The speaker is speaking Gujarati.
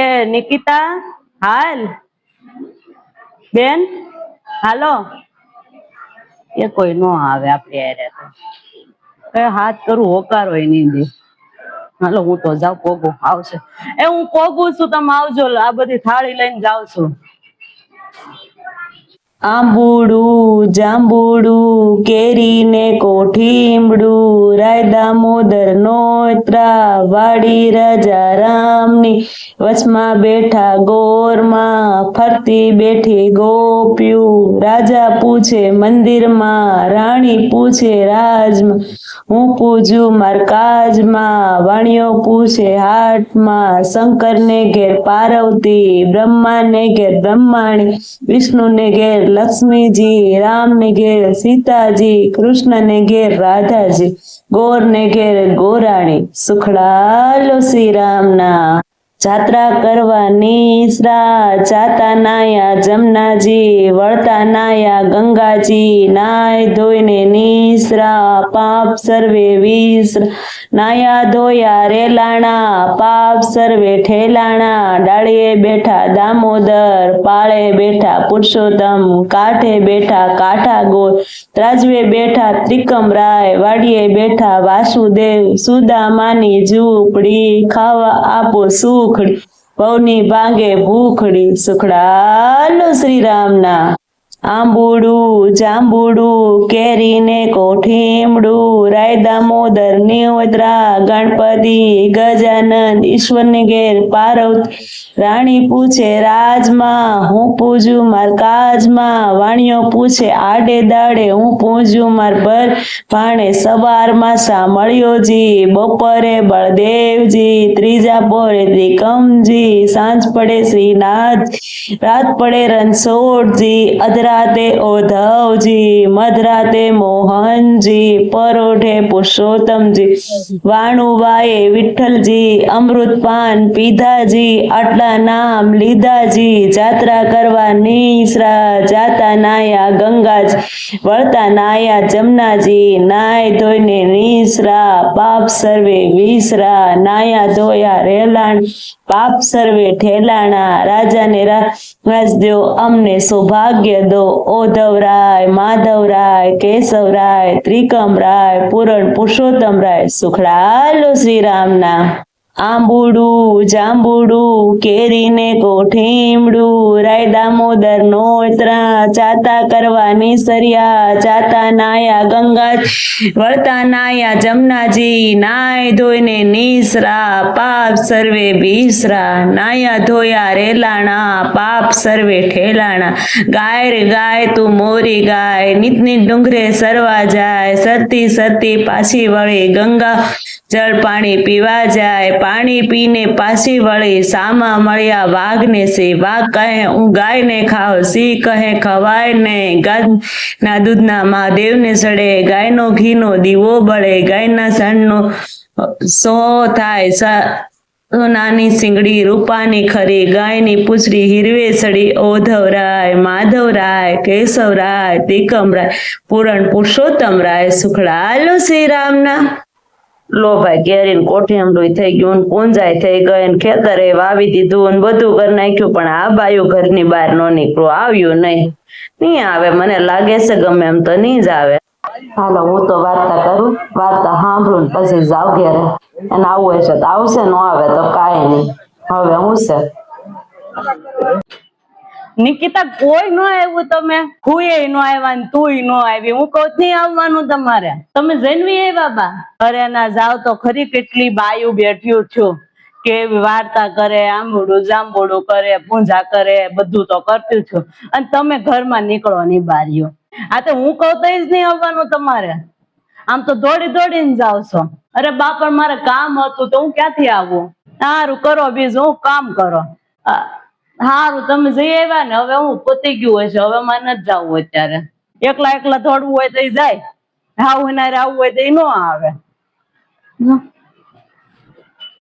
એ નિકિતા, હાલ બેન, હાલો. એ કોઈ નો આવે આપણે હારે તો હાથ કરું હોકારો નહીં દે. હાલો હું તો જાઉં, પોગું આવશે. હું પોગું છું, તમે આવજો. આ બધી થાળી લઈને જાઉં છું. આંબુડું જાંબુડું કેરીને કોઠીમડું, રાય દામોદર નોતરા વાડી રાજા રામની, વચમાં બેઠા ગોરમાં ફરતી બેઠી ગોપ્યું, રાજા પૂછે મંદિરમાં રાણી પૂછે રાજમાં, હું પૂજું માર કાજમાં વાણિયો પૂછે હાટમાં, શંકરને ઘેર પાર્વતી, બ્રહ્માને ઘેર બ્રહ્માણી, વિષ્ણુને ઘેર લક્ષ્મીજી, રામને ઘેર સીતાજી, કૃષ્ણને ઘેર રાધાજી, ગોરને ઘેર ગોરાણી, સુખડાલો શ્રી રામના. જાત્રા કરવા નિસરા જાતા નાયા જમનાજી, વળતા નાયા ગંગાજી, નાય ધોઈને નિસરા પાપ સર્વે વિસરા, નાયા ધોયા રેલાણા પાપ સર્વે ઠેલાણા, ડાળીએ બેઠા દામોદર, પાળે બેઠા પુરુષોત્તમ, કાંઠે બેઠા કાંઠા ગોર, ત્રાજવે બેઠા ત્રિકમરાય, વાડીએ બેઠા વાસુદેવ, સુદામાની ઝૂંપડી, ખાવા આપો સુખડી, ભવની ભાંગે ભૂખડી, સુખડાલો શ્રી રામના. આંબુડું જાંબુડું કેરીને કોઠીમડું, રાય દામોદર નિવદ્રા, ગણપતિ ગજાનંદ, ઈશ્વરને ઘેર પાર્વતી, રાણી પૂછે રાજમાં, હું પૂજું માર કાજમાં, વાણિયો પૂછે આડે દાડે, હું પૂજું માર ભર ભાણે, સવારમાં સા મળ્યોજી, બપોરે બળદેવજી, ત્રીજા પોરે ત્રિકમજી, સાંજ પડે શ્રીનાથ, રાત પડે રણછોડજી, અધરાતે ઓધવજી, મધરાતે મોહનજી, પરોઠે પુરુષોત્તમજી, વાણુવાએ વિઠ્ઠલજી, અમૃત પાન પીધાજી, આટલા નામ લીધાજી, જાત્રા કરવા નિસરા જાતા નાયા ગંગાજી, વળતા નાયા જમનાજી, નાય ધોઈને નિસરા પાપ સર્વે વિસરા, નાયા ધોયા રેલાણ પાપ સર્વે ઠેલાણા, રાજાને રાજદેવ અમને સૌભાગ્ય દો, ઓધવરાય માધવરાય કેશવરાય ત્રિકમરાય પૂરણ પુરુષોત્તમરાય, સુખડાલો શ્રી રામના. આંબુડું જાંબુડું કેરીને કોઠીમડું, રાય દામોદર નોતરા, જાતા કરવા નિસર્યા જાતા નાયા ગંગા, વળતા નાયા જમનાજી, નાય ધોઈને નિસરા પાપ સર્વે વિસરા, નાયા ધોયા રેલાણા પાપ સર્વે ઠેલાણા, ગાય રે ગાય તું મોરી ગાય, નીતની ડુંગરે સરવા જાય, સરતી સરતી પાછી વળી ગંગા જળ પાણી પીવા જાય, પાણી પીને પાછી વળી સામા મળ્યા વાઘને સે, વાઘ કહે હું ગાયને ખાવ, સિંહ કહે ખવાય ને, ગાયના દૂધના મહાદેવને સડે, ગાયનો ઘીનો દીવો બળે, ગાયના સણનો સો થાય, સોનાની સિંગડી રૂપાની ખરી, ગાયની પૂંછડી હીરવે સડી, ઓધવરાય માધવરાય કેશવરાય ત્રિકમરાય પૂરણ પુરુષોત્તમરાય, સુખડાલો શ્રી રામના. લો ભાઈ કેરીને કોઠીમડું થઈ ગયું, પૂંજાય થઈ ગઈ, ખેતરે વાવી દીધું ને બધું કરી નાખ્યું, પણ આ બાયું ઘરની બહાર ન નીકળું, આવ્યું નહીં આવે, મને લાગે છે ગમે એમ તો નહીં જ આવે. હાલો હું તો વાર્તા કરું, વાર્તા સાંભળું ને પછી જાવ ઘેરે, અને આવું હશે તો આવશે, ન આવે તો કાંઈ નહીં. હવે હું છે નિકિતા, કોઈ નો આવ્યું, તમે હુંય નો આવ્યા ને તુંય નો આવી, હું કહું નહીં આવવાનું તમારે, તમે જન્મી આવ્યા બા. અરે ના જાવ તો ખરી, કેટલી બાયું બેઠ્યું છું, કેવી વાર્તા કરે, આંબુડું જાંબુડું કરે, પૂંજા કરે, બધું તો કરતી છું, અને તમે ઘરમાં નીકળો ની બારીઓ. આ તો હું કહું તો જ નહીં આવવાનું તમારે, આમ તો દોડી દોડીને જાવ છો. અરે બાપા મારે કામ હતું તો હું ક્યાંથી આવું. સારું કરો, બીજું હું કામ કરો. હારું તમે જઈ આવ્યા ને, હવે હું પોતી ગયું હશે, હવે મારે નથી જવું અત્યારે, એકલા એકલા દોડવું હોય તો જાય, આવું ના આવવું હોય તો ન આવે.